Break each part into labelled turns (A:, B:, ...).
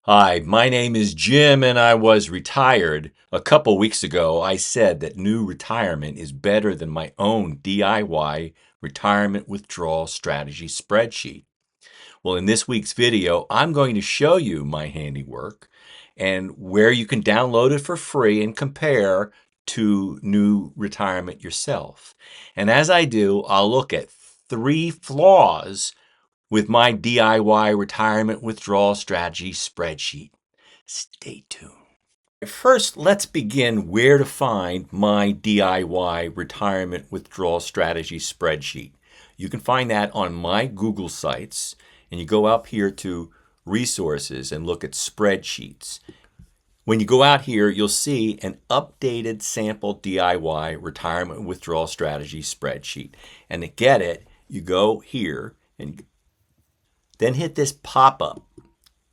A: Hi, my name is Jim and I was retired. A couple weeks ago, I said that NewRetirement is better than my own DIY retirement withdrawal strategy spreadsheet. Well, in this week's video, I'm going to show you my handiwork and where you can download it for free and compare to NewRetirement yourself. And as I do, I'll look at 3 flaws with my DIY retirement withdrawal strategy spreadsheet. Stay tuned. First, let's begin where to find my DIY retirement withdrawal strategy spreadsheet. You can find that on my Google sites, and you go up here to resources and look at spreadsheets. When you go out here, you'll see an updated sample DIY retirement withdrawal strategy spreadsheet. And to get it, you go here and then hit this pop-up.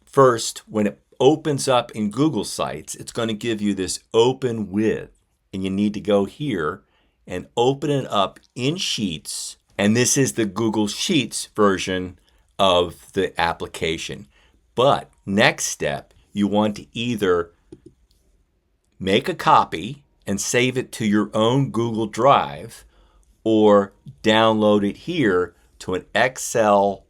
A: First, when it opens up in Google Sites, it's going to give you this open with, and you need to go here and open it up in Sheets, and this is the Google Sheets version of the application. But next step, you want to either make a copy and save it to your own Google Drive or download it here to an Excel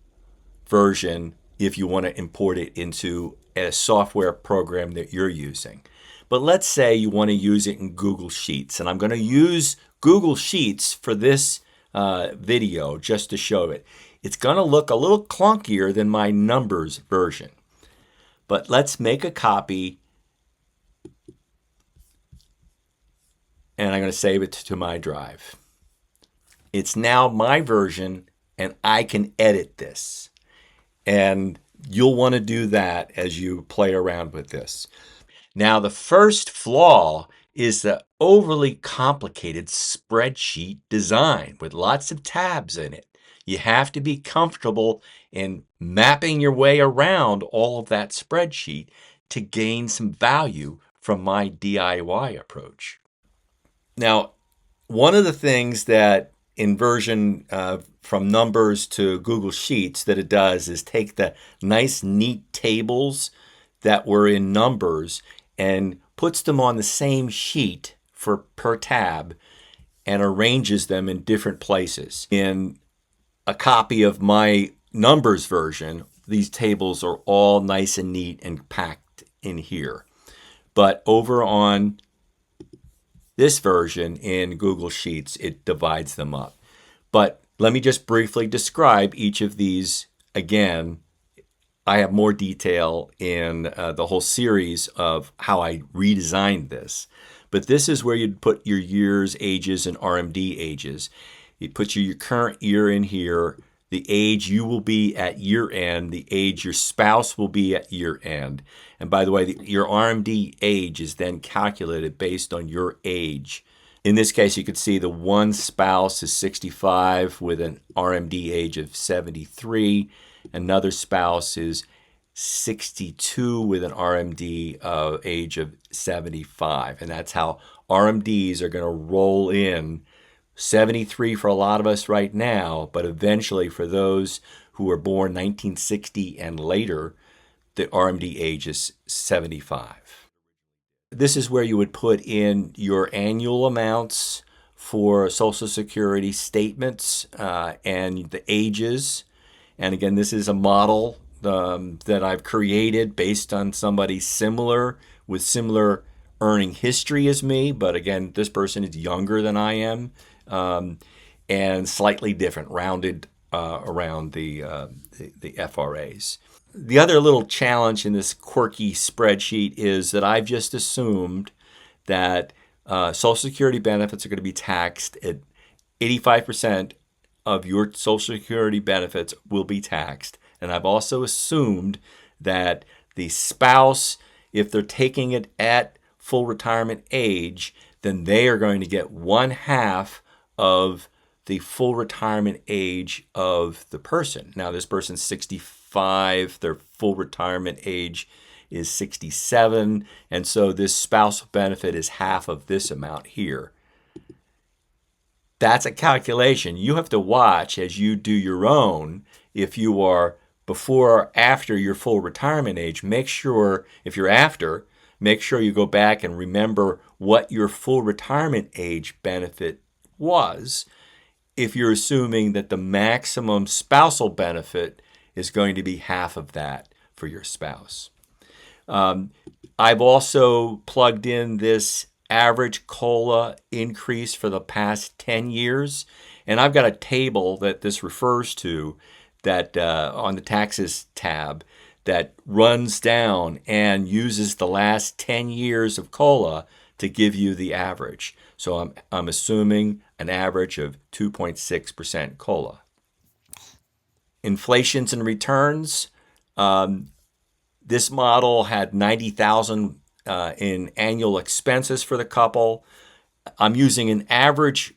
A: version if you want to import it into a software program that you're using. But let's say you want to use it in Google Sheets, and I'm going to use Google Sheets for this video just to show it. It's going to look a little clunkier than my numbers version. But let's make a copy, and I'm going to save it to my drive. It's now my version, and I can edit this. And you'll want to do that as you play around with this. Now, the first flaw is the overly complicated spreadsheet design with lots of tabs in it. You have to be comfortable in mapping your way around all of that spreadsheet to gain some value from my DIY approach. Now, one of the things that inversion from numbers to Google Sheets that it does is take the nice, neat tables that were in numbers and puts them on the same sheet per tab and arranges them in different places. In a copy of my numbers version, these tables are all nice and neat and packed in here. But over on this version in Google Sheets, it divides them up. But let me just briefly describe each of these again. I have more detail in the whole series of how I redesigned this. But this is where you'd put your years, ages, and RMD ages. You put your current year in here, the age you will be at year end, the age your spouse will be at year end. And by the way, your RMD age is then calculated based on your age. In this case, you could see the one spouse is 65 with an RMD age of 73. Another spouse is 62 with an RMD age of 75. And that's how RMDs are going to roll in. 73 for a lot of us right now, but eventually for those who were born 1960 and later, the RMD age is 75. This is where you would put in your annual amounts for Social Security statements and the ages. And again, this is a model that I've created based on somebody similar with similar earning history as me. But again, this person is younger than I am and slightly different, rounded around the FRAs. The other little challenge in this quirky spreadsheet is that I've just assumed that Social Security benefits are going to be taxed at 85% of your Social Security benefits will be taxed. And I've also assumed that the spouse, if they're taking it at full retirement age, then they are going to get 1/2 of the full retirement age of the person. Now, this person's 65, their full retirement age is 67, and so this spousal benefit is half of this amount here. That's a calculation. You have to watch as you do your own if you are before or after your full retirement age, make sure, if you're after, make sure you go back and remember what your full retirement age benefit was, if you're assuming that the maximum spousal benefit is going to be half of that for your spouse. I've also plugged in this average COLA increase for the past 10 years, and I've got a table that this refers to that on the taxes tab that runs down and uses the last 10 years of COLA to give you the average. So I'm assuming an average of 2.6% COLA. Inflations and returns. This model had $90,000 in annual expenses for the couple. I'm using an average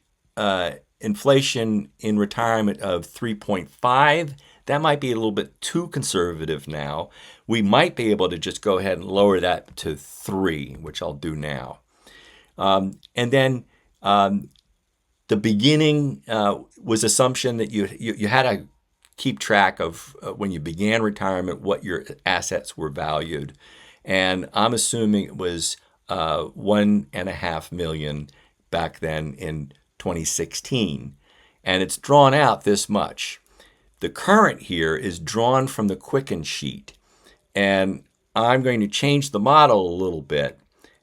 A: inflation in retirement of 3.5. That might be a little bit too conservative now. We might be able to just go ahead and lower that to 3, which I'll do now. And then the beginning was assumption that you had to keep track of when you began retirement what your assets were valued, and I'm assuming it was $1.5 million back then in 2016, and it's drawn out this much. The current here is drawn from the Quicken sheet, and I'm going to change the model a little bit,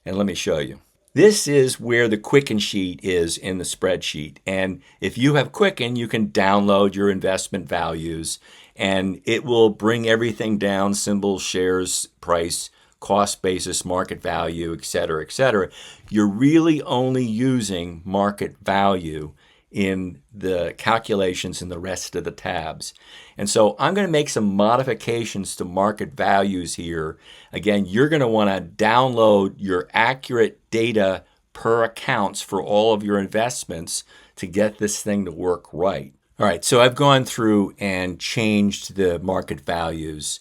A: and let me show you. This is where the Quicken sheet is in the spreadsheet. And if you have Quicken, you can download your investment values and it will bring everything down: symbols, shares, price, cost basis, market value, et cetera, et cetera. You're really only using market value in the calculations in the rest of the tabs. And so I'm going to make some modifications to market values here. Again, you're going to want to download your accurate data per accounts for all of your investments to get this thing to work right. All right, so I've gone through and changed the market values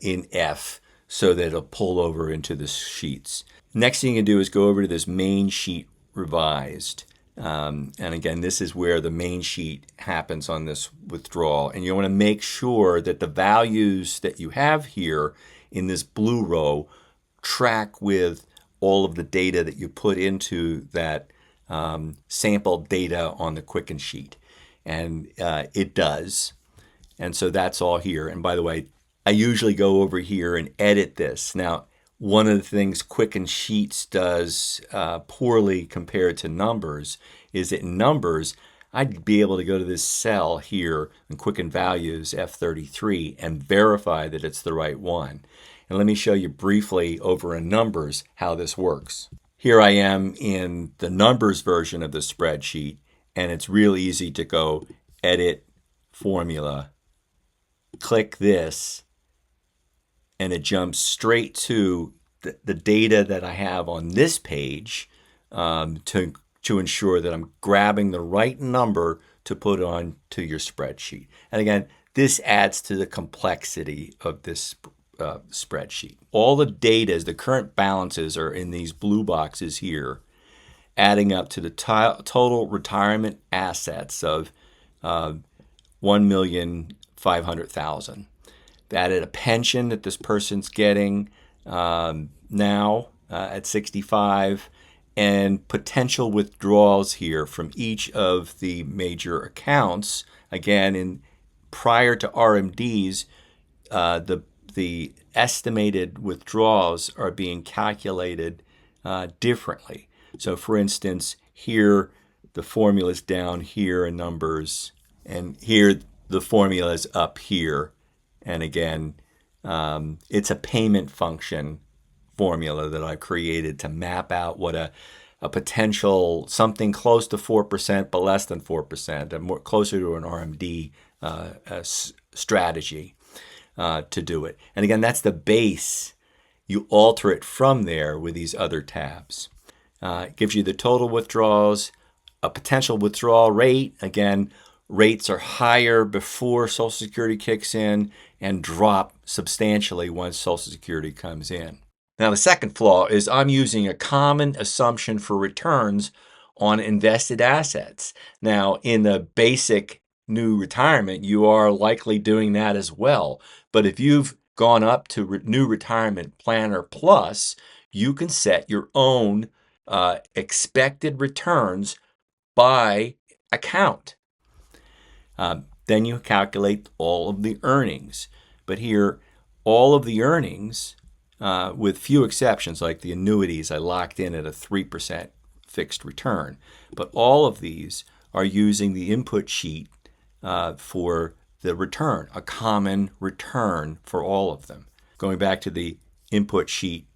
A: in F so that it'll pull over into the sheets. Next thing you can do is go over to this main sheet revised. And again, this is where the main sheet happens on this withdrawal. And you want to make sure that the values that you have here in this blue row track with all of the data that you put into that sample data on the Quicken sheet. And it does. And so that's all here. And by the way, I usually go over here and edit this. Now, one of the things Quicken Sheets does poorly compared to numbers is that in numbers, I'd be able to go to this cell here in Quicken Values F33 and verify that it's the right one. And let me show you briefly over in numbers how this works. Here I am in the numbers version of the spreadsheet, and it's real easy to go edit formula, click this, and it jumps straight to the data that I have on this page to ensure that I'm grabbing the right number to put on to your spreadsheet. And again, this adds to the complexity of this spreadsheet. All the data, the current balances are in these blue boxes here, adding up to the total retirement assets of $1,500,000. Added a pension that this person's getting now at 65, and potential withdrawals here from each of the major accounts. Again, prior to RMDs, the estimated withdrawals are being calculated differently. So, for instance, here the formula is down here in numbers, and here the formula is up here. And again, it's a payment function formula that I've created to map out what a potential something close to 4%, but less than 4%, and more closer to an RMD strategy to do it. And again, that's the base. You alter it from there with these other tabs. It gives you the total withdrawals, a potential withdrawal rate. Again, rates are higher before Social Security kicks in and drop substantially once Social Security comes in. Now, the second flaw is I'm using a common assumption for returns on invested assets. Now, in the basic New Retirement, you are likely doing that as well. But if you've gone up to New Retirement Planner Plus, you can set your own expected returns by account. Then you calculate all of the earnings. But here, all of the earnings, with few exceptions, like the annuities, I locked in at a 3% fixed return. But all of these are using the input sheet for the return, a common return for all of them. Going back to the input sheet,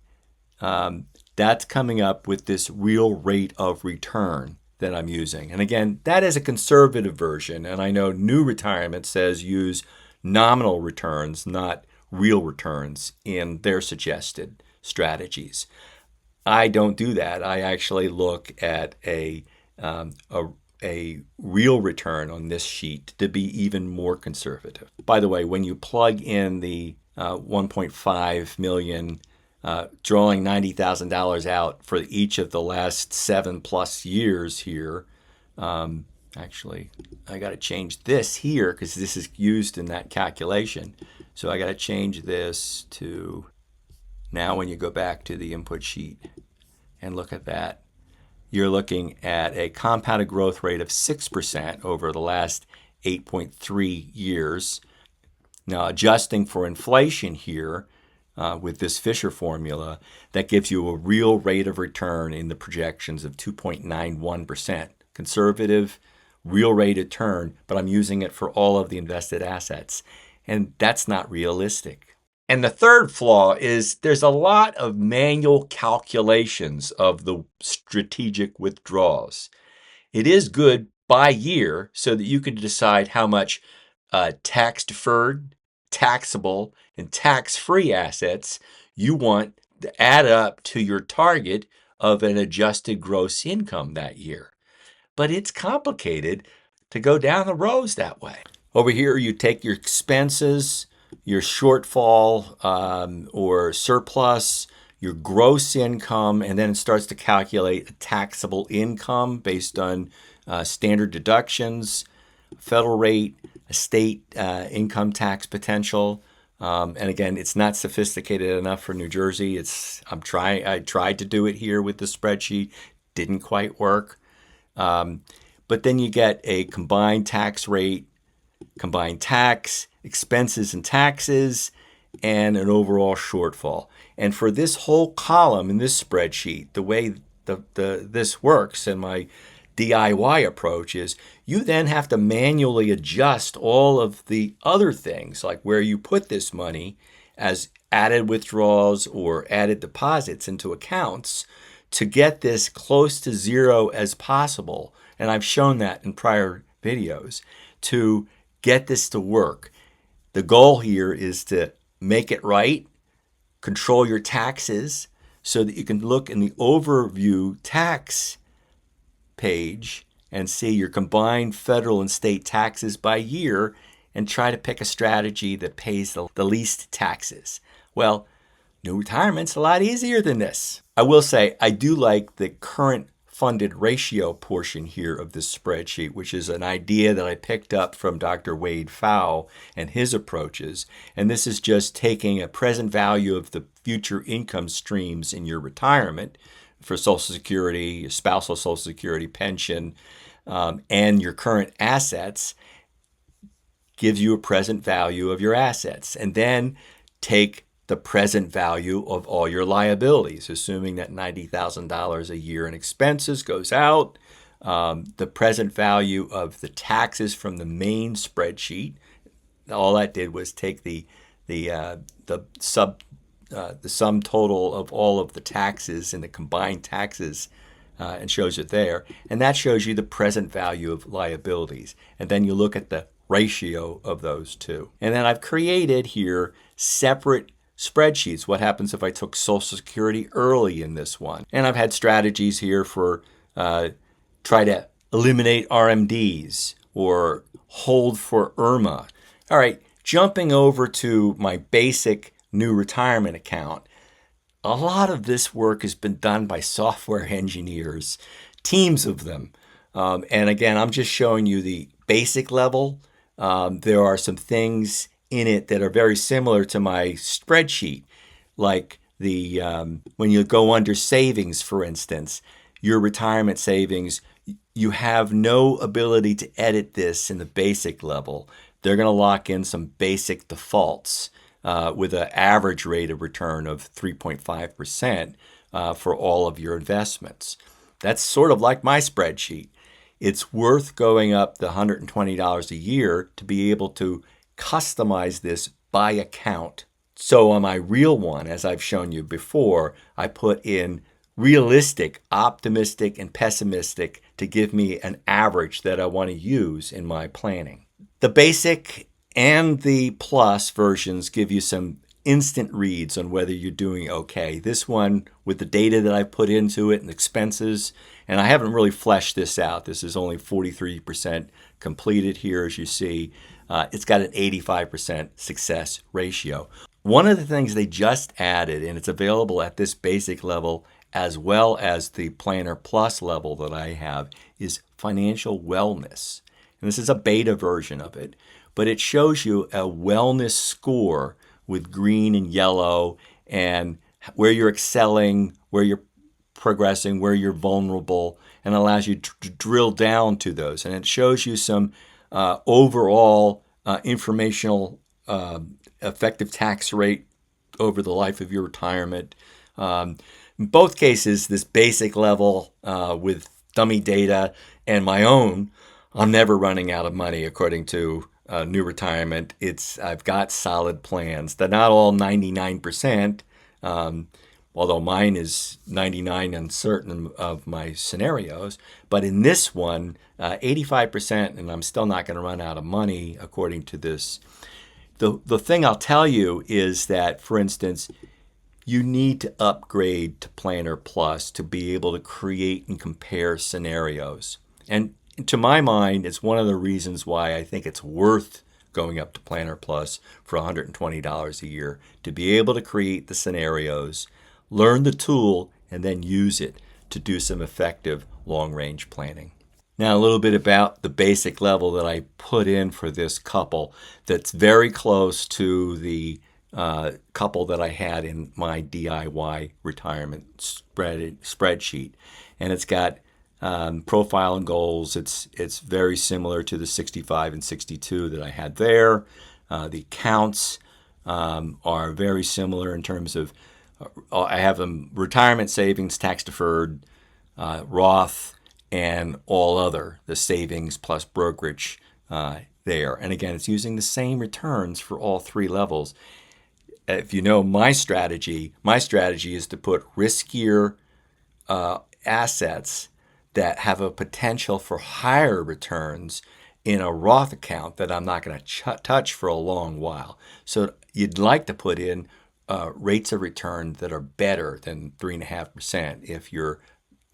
A: that's coming up with this real rate of return that I'm using. And again, that is a conservative version. And I know New Retirement says use nominal returns, not real returns in their suggested strategies. I don't do that. I actually look at a real return on this sheet to be even more conservative. By the way, when you plug in the 1.5 million, drawing $90,000 out for each of the last 7+ years here, actually, I got to change this here because this is used in that calculation. So I got to change this to, now when you go back to the input sheet and look at that, you're looking at a compounded growth rate of 6% over the last 8.3 years. Now, adjusting for inflation here with this Fisher formula, that gives you a real rate of return in the projections of 2.91%. Conservative, real rate of return, but I'm using it for all of the invested assets. And that's not realistic. And the third flaw is there's a lot of manual calculations of the strategic withdrawals. It is good by year so that you can decide how much tax-deferred, taxable, and tax-free assets you want to add up to your target of an adjusted gross income that year. But it's complicated to go down the rows that way. Over here, you take your expenses, your shortfall or surplus, your gross income, and then it starts to calculate a taxable income based on standard deductions, federal rate, a state income tax potential. And again, it's not sophisticated enough for New Jersey. I tried to do it here with the spreadsheet, didn't quite work. But then you get a combined tax rate, combined tax, expenses and taxes, and an overall shortfall. And for this whole column in this spreadsheet, the way this works and my DIY approach is you then have to manually adjust all of the other things, like where you put this money as added withdrawals or added deposits into accounts, to get this close to zero as possible. And I've shown that in prior videos to get this to work. The goal here is to make it right, control your taxes so that you can look in the overview tax page and see your combined federal and state taxes by year and try to pick a strategy that pays the least taxes. Well, New Retirement's a lot easier than this. I will say I do like the current funded ratio portion here of this spreadsheet, which is an idea that I picked up from Dr. Wade Pfau and his approaches. And this is just taking a present value of the future income streams in your retirement for Social Security, your spousal Social Security, pension, and your current assets, gives you a present value of your assets. And then take the present value of all your liabilities, assuming that $90,000 a year in expenses goes out, the present value of the taxes from the main spreadsheet. All that did was take the sum total of all of the taxes and the combined taxes and shows it there. And that shows you the present value of liabilities. And then you look at the ratio of those two. And then I've created here separate spreadsheets. What happens if I took Social Security early in this one? And I've had strategies here for try to eliminate RMDs or hold for IRMA. All right, jumping over to my basic New Retirement account. A lot of this work has been done by software engineers, teams of them. And again, I'm just showing you the basic level, there are some things in it that are very similar to my spreadsheet, like the when you go under savings, for instance, your retirement savings, you have no ability to edit this in the basic level. They're going to lock in some basic defaults with an average rate of return of 3.5% for all of your investments. That's sort of like my spreadsheet. It's worth going up the $120 a year to be able to customize this by account. So on my real one, as I've shown you before, I put in realistic, optimistic, and pessimistic to give me an average that I want to use in my planning. The basic and the plus versions give you some instant reads on whether you're doing okay. This one, with the data that I put into it and expenses, and I haven't really fleshed this out. This is only 43% completed here, as you see. It's got an 85% success ratio. One of the things they just added, and it's available at this basic level as well as the Planner Plus level that I have, is financial wellness. And this is a beta version of it, but it shows you a wellness score with green and yellow, and where you're excelling, where you're progressing, where you're vulnerable, and allows you to drill down to those. And it shows you some overall informational effective tax rate over the life of your retirement. In both cases, this basic level with dummy data and my own, I'm never running out of money according to NewRetirement. I've got solid plans. They're not all 99%, although mine is 99 in certain of my scenarios. But in this one, 85%, and I'm still not going to run out of money according to this. The thing I'll tell you is that, for instance, you need to upgrade to Planner Plus to be able to create and compare scenarios. And to my mind, it's one of the reasons why I think it's worth going up to Planner Plus for $120 a year, to be able to create the scenarios, learn the tool, and then use it to do some effective long-range planning. Now, a little bit about the basic level that I put in for this couple that's very close to the couple that I had in my DIY retirement spreadsheet. And it's got profile and goals. It's very similar to the 65 and 62 that I had there. The accounts are very similar in terms of I have them retirement savings, tax deferred, Roth, and all other, the savings plus brokerage there. And again, it's using the same returns for all three levels. If you know my strategy is to put riskier assets that have a potential for higher returns in a Roth account that I'm not going to touch for a long while. So you'd like to put in rates of return that are better than 3.5% if your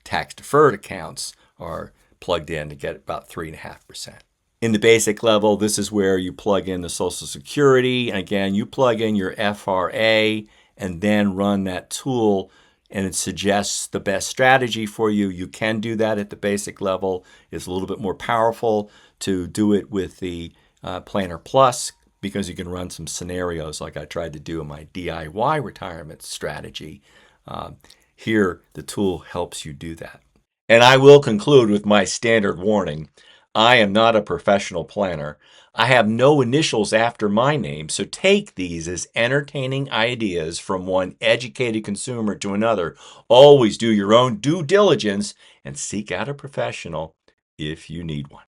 A: tax-deferred accounts are plugged in to get about 3.5%. In the basic level, this is where you plug in the Social Security. And again, you plug in your FRA and then run that tool, and it suggests the best strategy for you. You can do that at the basic level. It's a little bit more powerful to do it with the Planner Plus, because you can run some scenarios like I tried to do in my DIY retirement strategy. Here, the tool helps you do that. And I will conclude with my standard warning. I am not a professional planner. I have no initials after my name, so take these as entertaining ideas from one educated consumer to another. Always do your own due diligence and seek out a professional if you need one.